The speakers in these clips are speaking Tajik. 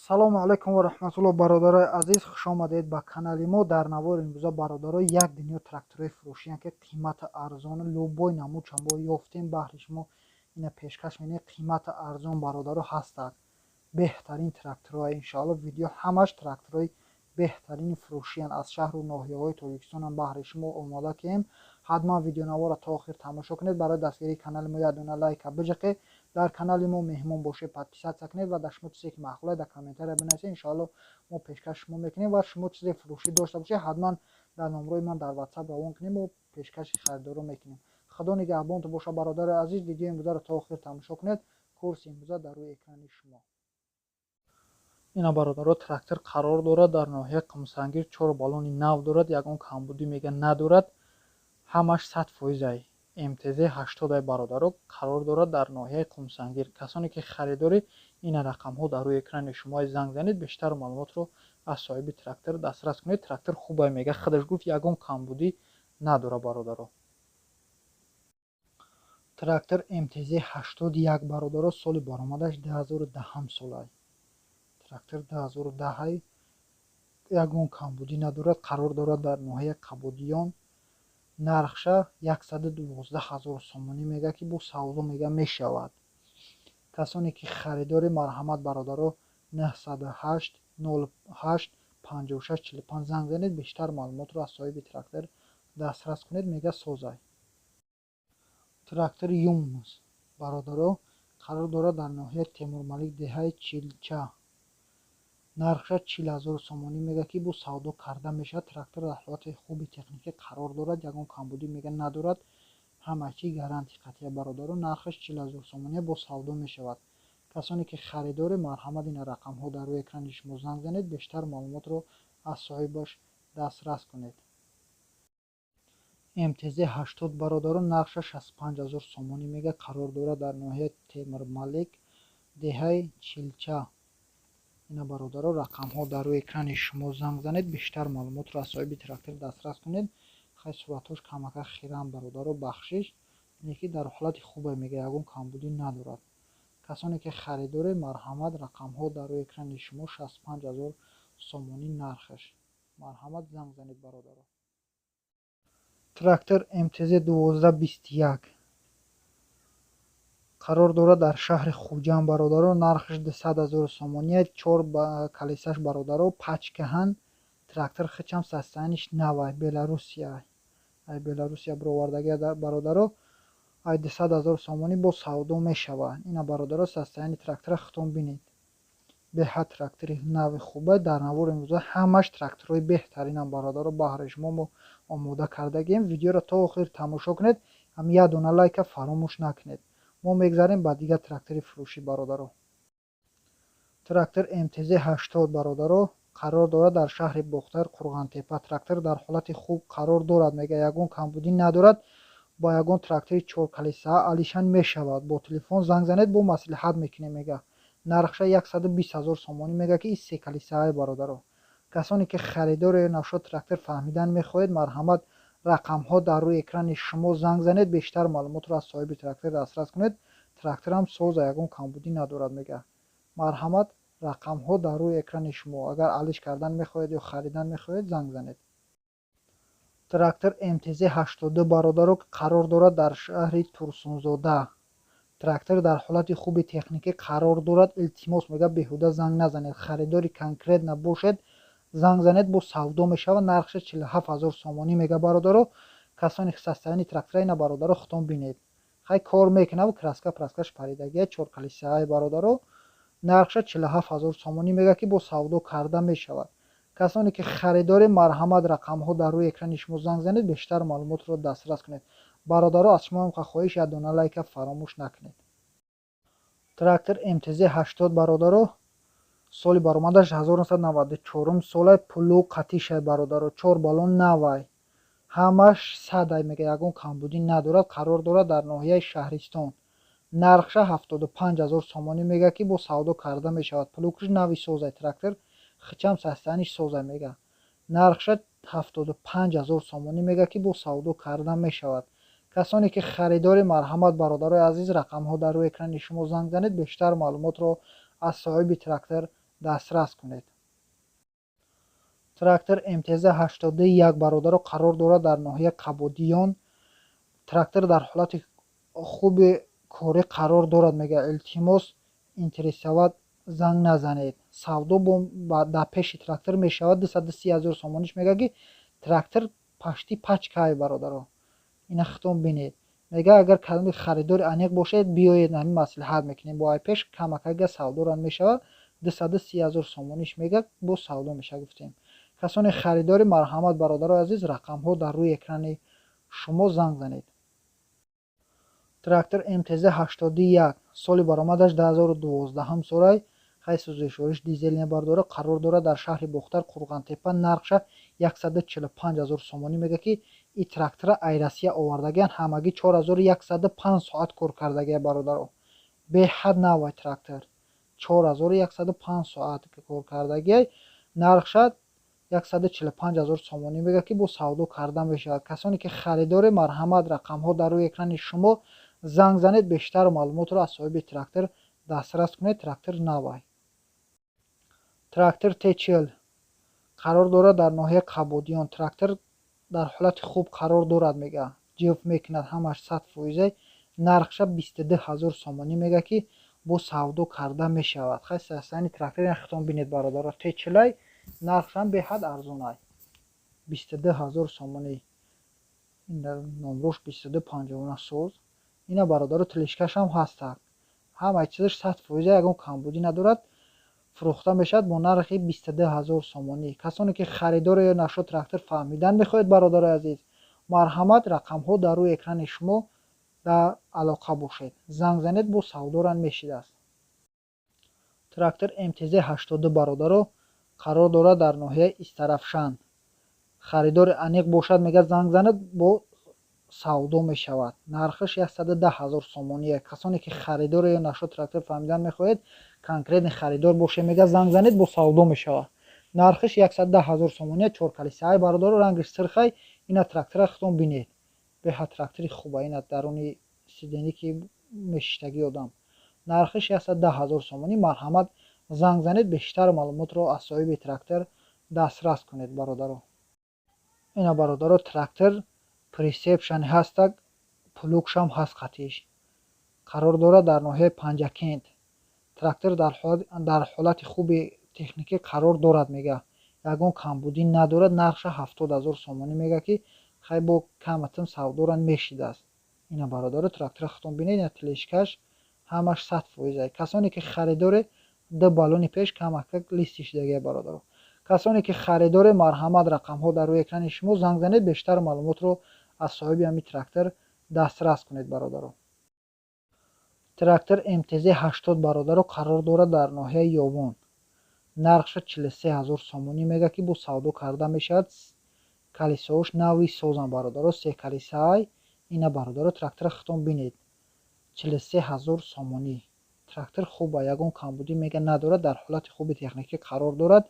салому алайкум ва раҳматуллоҳ бародарои азиз, хуш омадед ба канали мо. Дар навори имрӯза бародаро як дунё трактораи фурӯшиям ки қимата арзон лӯбои намучам бо ёфтем баҳри шумо ина пешкаш менем. Қимата арзон бародаро ҳастад, беҳтарин тракторои иншоалло видео ҳамаш тракторои беҳтарини фурӯшиянд аз шаҳру ноҳияҳои Тоҷикистонам баҳри шумо омода кардем. ҳатман видеонаворро то охир тамошо кунед. барои дастгирии канали мо як дуна лайка биҷиқед, дар канали мо меҳмон бошед подписатсия кунед ва дар шумо чизе ки маъқулад дар комментария бинависед. иншоалло мо пешкаши шумо мекунем ва шумо чизе фурӯшӣ дошта бошед ҳатман дар номерои ман дар ватсап равон кунем, мо пешкаши харидорро мекунем. худо нигаҳбонтон боша бародари азиз. видеои имрӯзаро то охир тамошо кунед. курси имрӯза дар рӯи экрани шумо. ина бародаро трактор қарор дорад дар ноҳияи Қумсангир, 4 баллони нав дорад, ягон камбудӣ мега надорад, ҳамаш 100%. МТЗ 80 бародаро қарор дорад дар ноҳияи Қумсангир. касоне ки харидорӣ ина рақамҳо дар рӯи экрани шумо занг занед, бештар маълумотро аз соҳиби трактор дастрас кунед. трактор хубай мега, худаш гуфт ягон камбудӣ надорад бародаро. трактор МТЗ 81 бародаро соли баромадаш 2010 солай. трактор 2010 ягон камбудӣ надорад, қарор дорад дар ноҳияи Қабодиён. нархша 112 000 сомонӣ мега ки бу савдо мега мешавад. касоне ки харидори марҳамат бародаро 908 08 56 45 занг занед, бештар маълумотро аз соҳиби трактор дастрас кунед. мега созай. трактор Юмус бародаро қарор дорад дар ноҳияи Темурмалик деҳаи Чилча. нархша 40 000 сомонӣ мега ки бу савдо карда мешавад. трактор дар ҳолати хуби техникӣ қарор дорад, ягон камбудӣ мега надорад, ҳамачи гарантӣ қатъия бародаро. нархаш 40 000 сомонӣ бо савдо мешавад. касоне ки харидори марҳамат ина рақамҳо дар рӯи экрани шумо занг занед, бештар маълумотро аз соҳибаш дастрас кунед. МТЗ 80 бародаро нархша 65 000 сомонӣ мега, қарор дорад дар ноҳияи Темурмалик деҳаи Чилча. ина бародаро рақамҳо дар рӯи экрани шумо занг занед, бештар маълумотро аз соҳиби трактор дастрас кунед. хай суратҳош камака хирам бародаро, бахшиш ки дар ҳолати хубе мега, ягон камбудӣ надорад. касоне ки харидори марҳамат, рақамҳо дар рӯи экрани шумо 65 000 сомонӣ нархаш. марҳамат занг занед бародаро. трактор МТЗ 1221 қарор дорад дар шаҳри Хуҷанд бародаро, нархаш 200 000 сомонӣ, 4 калисаш бародаро, пачкаҳан. трактор хичам состояниш навай, Беларусия. ай Беларусия бировардагия бародаро, ай 200 000 сомонӣ бо савдо мешавад. ина бародаро состояни трактора хутон бинед. беҳад трактори нави хубай. дар навори имрӯза ҳамаш тракторои беҳтаринам бародаро, баҳри шумо мо омода кардагием. видеоро то охир тамошо кунед, ҳам як дона лайка фаромӯш накунед. мо мегзарем ба дигар трактори фурӯшӣ бародаро. трактор МТЗ 80 бародаро қарор дорад дар шаҳри Бохтар, Қурғантепа. трактор дар ҳолати хуб қарор дорад, мега ягон камбудӣ надорад. ба ягон трактори 4 калисаа алишан мешавад. бо телефон занг занед, бо маслиҳат мекунем мега. нархша 120 000 сомонӣ мега ки 3 калисаа бародаро. касоне ки харидори навшод трактор фаҳмидан мехоҳед, марҳамат рақамҳо дар рӯи экрани шумо занг занед, бештар маълумотро аз соҳиби трактор дастрас кунед. тракторам соза, ягон камбудӣ надорад мега. марҳамат рақамҳо дар рӯи экрани шумо. агар алиш кардан мехоҳед ё харидан мехоҳед, занг занед. трактор МТЗ 82 бародаро қарор дорад дар шаҳри Турсунзода. трактор дар ҳолати хуби техникӣ қарор дорад. илтимос мега беҳуда занг назанед. харидори конкрет набошед, занг занед, бо савдо мешавад. нархша 47 000 сомонӣ мега бародаро. касоне ки состояни трактора ина бародаро хутон бинед. хай кор мекунад, краска праскаш паридагия, 4 калисаа бародаро. нархша 47 000 сомонӣ мега ки бо савдо карда мешавад. касоне ки харидори марҳамат, рақамҳо дар рӯи экрани шумо занг занед, бештар маълумотро дастрас кунед. бародаро аз шумо хоҳиш, як дона лайка фаромӯш накунед. трактор МТЗ 80 бародаро соли баромадаш 1994 солай, пулӯ қатишай бародаро, 4 баллон навай, ҳамаш садай мега, ягон камбудӣ надорад. қарор дорад дар ноҳияи Шаҳристон. нархша 75 000 сомонӣ мега ки бо савдо карда мешавад. пулӯкаш нави созай. трактор хичам состояниш созай мега. нархша 75 000 сомонӣ мега ки бо савдо карда мешавад. касоне ки харидори марҳамат, бародарои азиз, рақамҳо дар рӯи экрани шумо занг занед, бештар маълумотро аз соҳиби трактор дастрас кунед. Трактор МТЗ-81 бародаро қарор дорад дар ноҳияи Қабодиён. Трактор дар ҳолати хуби корӣ қарор дорад мега. Илтимос интересавад занг назанед. Савдо дар пеши трактор мешавад 230 000 сомониш мега ки трактор пашти пачкай бародаро. ина хитом бинед. мега агар кадоми харидори аниқ бошед биёед ҳамин маслиҳат мекунем бо айпеш камакага савдоранд мешавад 230 000 сомониш мега бо савдо меша гуфтем. касони харидори марҳамат бародарои азиз рақамҳо дар рӯи экрани шумо занг занед. трактор МТЗ-81 соли баромадаш 2012 солай хай сӯзишвориш дизелия бардора қарор дорад дар шаҳри Бохтар Қурғантепа. нархша 145 000 сомонӣ мега ки и трактора айрасия овардагиян ҳамагӣ 4105 соат кор кардагия бародаро. беҳад навай трактор 4105 соат кор кардагия. нархша 145 000 сомонӣ мега ки бо савдо карда мешавад. касоне ки харидори марҳамат рақамҳо дар рӯи экрани шумо занг занед бештар маълумотро аз соҳиби трактор дастрас кунед. трактор навай. трактор Т40 қарор дорад дар ноҳияи Қабодиён. трактор дар ҳолати хуб қарор дорад мега. ҷилф мекунад ҳамаш 100%. нархша 22 000 сомонӣ мега ки бо савдо карда мешавад. хай састани трактори хитом бинед бародаро. Т40 нархшам беҳад арзонай 22 000 сомонӣ. ин номрош 2250 соз. ина бародаро тилишкашам ҳаста. ҳамаи чизаш 100%, ягон камбудӣ надорад. фурӯхта мешавад бо нархи 22 000 сомонӣ. касоне ки харидор ё нашо трактор фаҳмидан мехоҳед бародарои азиз, марҳамат рақамҳо дар рӯи экрани шумо дар алоқа бошед. занг занед бо савдоранд мешидаст. трактор МТЗ-80 бародаро қарор дорад дар ноҳияи Истарафшан. харидори аниқ бошад мега занг занед бо савдо мешавад. нархаш 110 000 сомоние. касоне ки харидор ё нашо трактор фаҳмидан мехоҳед, конкретни харидор боше мега занг занед бо савдо мешавад. нархаш 110 000 сомоние. 4 калисаи бародаро рангиш сирхай. ина трактора хитом бинед. беҳад трактори хуба. ина даруни сидени ки мешиштаги одам. нархаш 110 000 сомонӣ. марҳамат занг занед бештар маълумотро аз соҳиби трактор дастрас кунед бародаро. ина бародаро трактор присепшан ҳастак, плугшам ҳаст қатиш. қарор дорад дар ноҳияи Панҷакент. трактор дар ҳолати хуби техникӣ қарор дорад мега. ягон камбудӣ надорад. нархша 70 000 сомонӣ мега ки хай бо каматин савдоранд мешидаст. ина бародаро трактора хитом бинед. ина тилишкаш ҳамаш 100%. касоне ки харидори ду балони пеш камакак листи шудагия бародаро. касоне ки харидори марҳамат рақамҳо дар рӯи экрани шумо занг занед бештар маълумотро аз соҳиби ҳамин трактор дастрас кунед бародаро. трактор МТЗ-80 бародаро қарор дорад дар ноҳияи Ёвон. нархша 43 000 сомонӣ мега ки бо савдо карда мешавад. калисаош нави созан бародаро. 3 калисаай. ина бародаро трактора хитом бинед. 43 000 сомонӣ. трактор хуба. ягон камбудӣ мега надорад. дар ҳолати хуби техникӣ қарор дорад.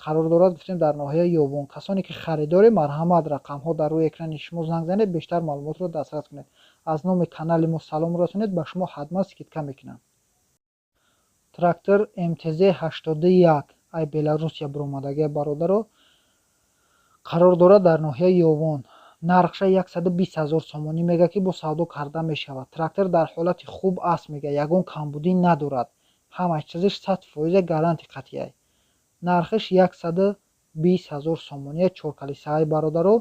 қарор дорад гуфтем дар ноҳияи Ёвон. касоне ки харидори марҳамат рақамҳо дар рӯи экрани шумо занг занед бештар маълумотро дастрас кунед. аз номи канали мо салом расонед. ба шумо ҳатман скидка мекунам. трактор МТЗ-81 ай Беларусия буромадагия бародаро қарор дорад дар ноҳияи Ёвон. нархша 120 000 сомонӣ мега ки бо савдо карда мешавад. трактор дар ҳолати хуб аст мега. ягон камбудӣ надорад. ҳамаи чизаш 100% гаранти қатъиай. нархаш 120 000 сомоние. 4 калисаи бародаро.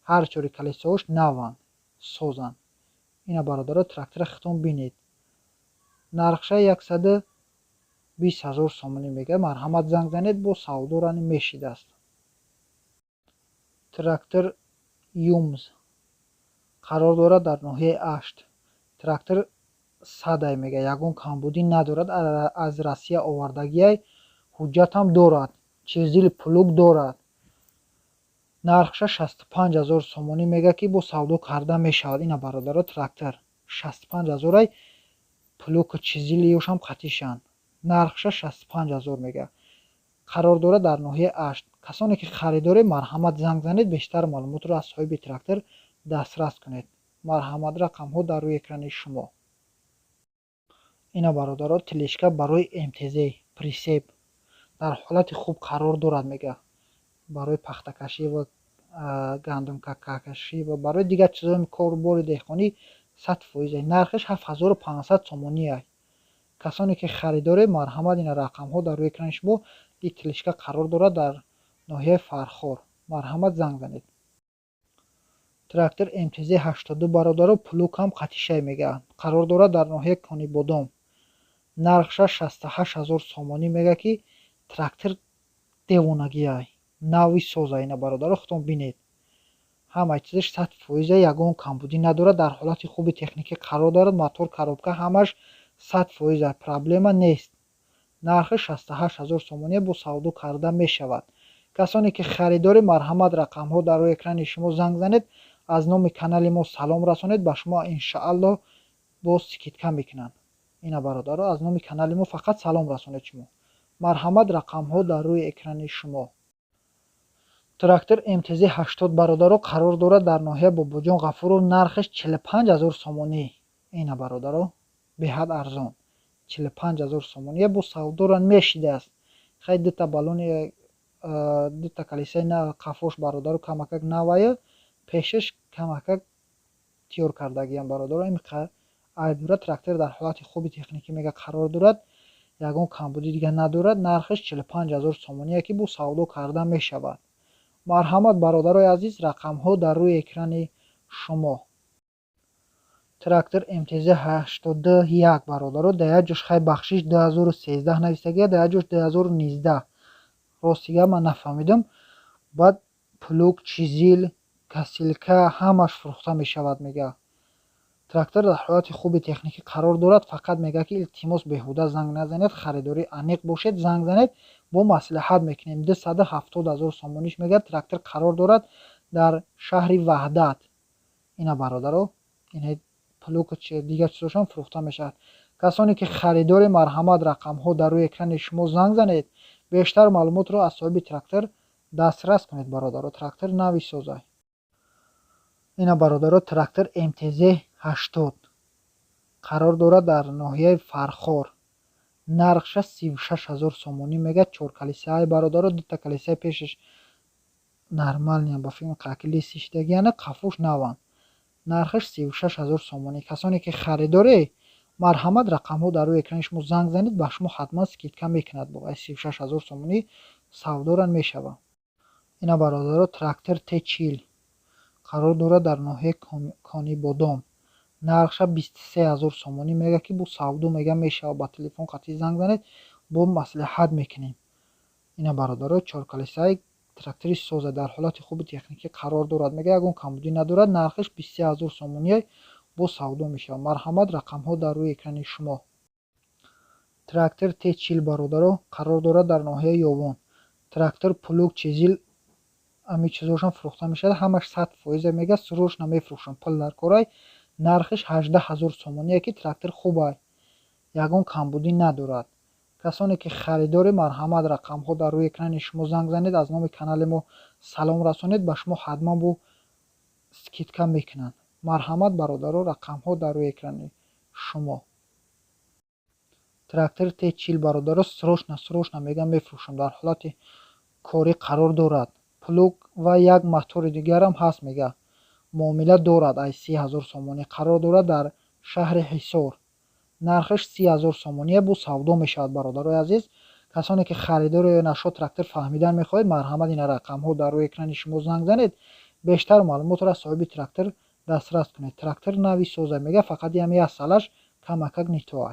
ҳар чори калисаош наванд созанд. ина бародаро трактора хитом бинед. нархша 120 000 сомонӣ мега. марҳамат занг занед бо савдоранд мешидаст. трактор Юмз қарор дорад дар ноҳияи Ашт. трактор садай мега. ягон камбудӣ надорад. аз Россия овардагиай. ҳуҷҷатам дорад. чизили плуг дорад. нархша 65 000 сомонӣ мега ки бо савдо карда мешавад. ина бародаро трактор 65 000 плуг чизилиёшам қатишанд. нархша 65 000 мега. қарор дорад дар ноҳияи Ашт. касоне ки харидори марҳамат занг занед бештар маълумотро аз соҳиби трактор дастрас кунед. марҳамат рақамҳо дар рӯи экрани шумо. ина бародаро тилишка барои МТЗ присеп. дар ҳолати хуб қарор дорад мега барои пахтакашӣ ва гандумкашӣ ва барои дигар чизои корбори деҳқонӣ 100%. Нархиш 7500 сомонӣ аст. касоне ки харидоре марҳамат ина рақамҳо дар рӯи экрани шумо ин тилишка қарор дорад дар ноҳияи Фархор. марҳамат занг занед. Трактор МТЗ 82 бародаро плугам қатишай мегӯянд. қарор дорад дар ноҳияи Конибодом. нархша 68000 сомонӣ мега ки трактор девонагӣ аст. нави соза ина бародаро худтон бинед. ҳамаи чизаш 100%, ягон камбудӣ надорад, дар ҳолати хуби техникӣ қарор дорад, мотор, коробка ҳамаш 100%, проблема нест. нархи 68000 сомонӣ бо савдо карда мешавад. касоне ки харидори марҳамат рақамҳо дар рӯи экрани шумо занг занед, аз номи канали мо салом расонед, ба шумо иншаалло боз скидка мекунанд. ина бародаро аз номи канали мо фақат салом расонед шумо. марҳамат рақамҳо дар рӯи экрани шумо. трактор МТЗ 80 бародаро қарор дорад дар ноҳияи Бобоҷон Ғафуров. нархиш 45000 сомонӣ. ина бародаро беҳад арзон 45000 сомонӣ бо савдоран мешидааст. хай дута балони дута калисаи на қафош бародаро камакак навая пешаш камакак тиёр кардагиам бародаро имиқа айбура трактор дар ҳолати хуби техникӣ мега қарор дорад, ягон камбудӣ дига надорад. нархиш 45000 сомонӣ ки бо савдо карда мешавад. марҳамат бародарои азиз, рақамҳо дар рӯи экрани шумо. трактор МТЗ 81 бародаро даяҷош хай бахшиш 2013 нависагия, даяҷош 2019. ростига ман нафаҳмидам. баъд плуг, чизил, касилка ҳамаш фурӯхта мешавад мега. трактор дар ҳолати хуби техникӣ қарор дорад, фақат мега ки илтимос беҳуда занг назанед, харидори аниқ бошед, занг занед, бо маслиҳат мекунем. 270000 сомониш мега. трактор қарор дорад дар шаҳри Ваҳдат. ина бародаро ина плуг дигар чизошам фурӯхта мешавад. касоне ки харидори марҳамат рақамҳо дар рӯи экрани шумо занг занед, бештар маълумотро аз соҳиби трактор дастрас кунед бародаро. трактор нави соза. ина бародаро трактор МТЗ 80 қарор дорад дар ноҳияи Фархор. нархша 36000 сомонӣ мега. 4 калисаи бародаро дута калисаи пешаш нормалниам ба фикр қаки лисиштагиана қафош наванд. нархиш 36000 сомонӣ. касоне ки харидоре марҳамат рақамҳо дар рӯи экрани шумо занг занед, ба шумо ҳатман скидка мекунад. бо 36000 сомонӣ савдоран мешавад. ина бародаро трактор Т40 қарор дорад дар ноҳияи Конибодом. нархша 23000 сомонӣ мега ки бо савдо мега мешавад. ба телефон қатъӣ занг занед, бо маслиҳат мекунем. ина бародаро 4 калисаи трактори соза дар ҳолати хуби техникӣ қарор дорад мега, ягон камбудӣ надорад. нархиш 23000 сомонӣ бо савдо мешавад. марҳамат рақамҳо дар рӯи экрани шумо. трактор Т40 бародаро қарор дорад дар ноҳияи Ёвон. трактор плуг, чизил ами чизошам фурӯхта мешавад, ҳамаш 100% мега. срочно мефурӯшам, пул дар корай. нархиш 18000 сомонӣ ки трактор хуб аст, ягон камбудӣ надорад. касоне ки харидори марҳамат рақамҳо дар рӯи экрани шумо занг занед, аз номи канали мо салом расонед, ба шумо ҳатман бо скидка мекунанд. марҳамат бародаро, рақамҳо дар рӯи экрани шумо. трактор Т40 бародаро срочно мега мефурӯшам, дар ҳолати корӣ қарор дорад. плуг ва як мотори дигарам ҳаст мега. муомила дорад. ай 30000 сомонӣ қарор дорад дар шаҳри Ҳисор. нархиш 30000 сомонӣ бо савдо мешавад бародарои азиз. касоне ки харидори нашо трактор фаҳмидан мехоҳед, марҳамат ина рақамҳо дар рӯи экрани шумо занг занед, бештар маълумотро аз соҳиби трактор дастрас кунед. трактор нави соза мега, фақат ями аз салаш камакак нитоа.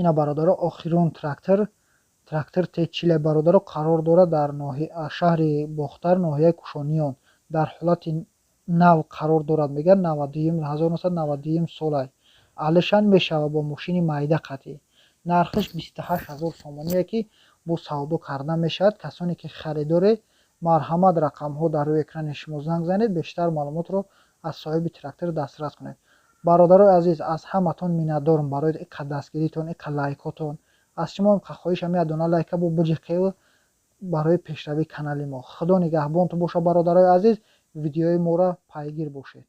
ина бародаро охирон трактор Т40 бародаро қарор дорад дар шаҳри Бохтар, ноҳияи Кушониён. дар ҳолати нав қарор дорад мега. 1991 сол аст. алишан мешавад бо мошини майда қатъӣ. нархиш 28000 сомонӣ ки бо савдо карда мешавад. касоне ки харидоре марҳамат рақамҳо дар рӯи экрани шумо занг занед, бештар маълумотро аз соҳиби трактор дастрас кунед. бародарои азиз, аз ҳаматон миннатдорам барои иқа дастгиритон, иқа лайкотон. аз шумо хоҳиш ами дона лайка бо биҷиқев барои пешравии канали мо. худо нигаҳбонтон бошад бародарои азиз. видеои моро пайгир бошед.